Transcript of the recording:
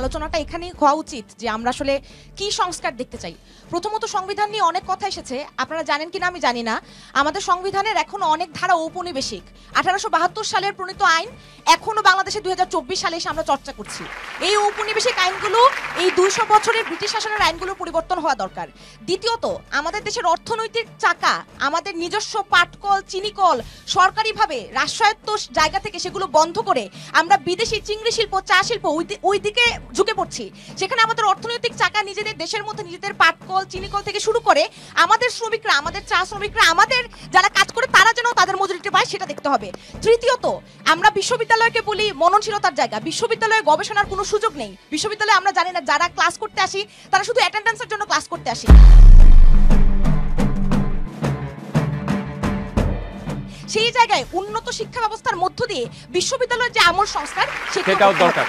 আলোচনাটা এখানেই হওয়া উচিত যে আমরা আসলে কি সংস্কার দেখতে চাই। প্রথমত সংবিধান নিয়ে অনেক কথা এসেছে, আপনারা জানেন কিনা আমি জানি না, আমাদের সংবিধানের এখনো অনেক ধারা ঔপনিবেশিক। 1872 সালের প্রণীত আইন এখনো বাংলাদেশে 2024 সালে এসে আমরা চর্চা করছি। এই ঔপনিবেশিক আইনগুলো, এই 200 বছরের ব্রিটিশ শাসনের আইনগুলো পরিবর্তন হওয়া দরকার। দ্বিতীয়ত, আমাদের দেশের অর্থনৈতিক চাকা, আমাদের নিজস্ব পাটকল, চিনিকল সরকারিভাবে রাষ্ট্রায়ত্ত জায়গা থেকে সেগুলো বন্ধ করে আমরা বিদেশি চিংড়ি শিল্প, চা শিল্প ওই দিকে ঝুঁকে পড়ছি। সেখানে আমাদের অর্থনৈতিক চাকা নিজেদের দেশের মধ্যে নিজেদের পাটকল, চিনিকল থেকে শুরু করে আমাদের শ্রমিকরা, আমাদের চা শ্রমিকরা, আমাদের যারা কাজ করে তারা যেন তাদের মজুরিটা পায় সেটা দেখতে হবে। তৃতীয়ত, আমরা বিশ্ববিদ্যালয়কে বলি মননশীলতার জায়গা, বিশ্ববিদ্যালয়ে গবেষণার কোনো সুযোগ নেই। বিশ্ববিদ্যালয়ে আমরা জানি না যারা ক্লাস করতে আসি তারা শুধু অ্যাটেন্ডেন্সের জন্য ক্লাস করতে আসি। সেই জায়গায় উন্নত শিক্ষা ব্যবস্থার মধ্য দিয়ে বিশ্ববিদ্যালয়ের যে আমূল সংস্কার সেটাও দরকার।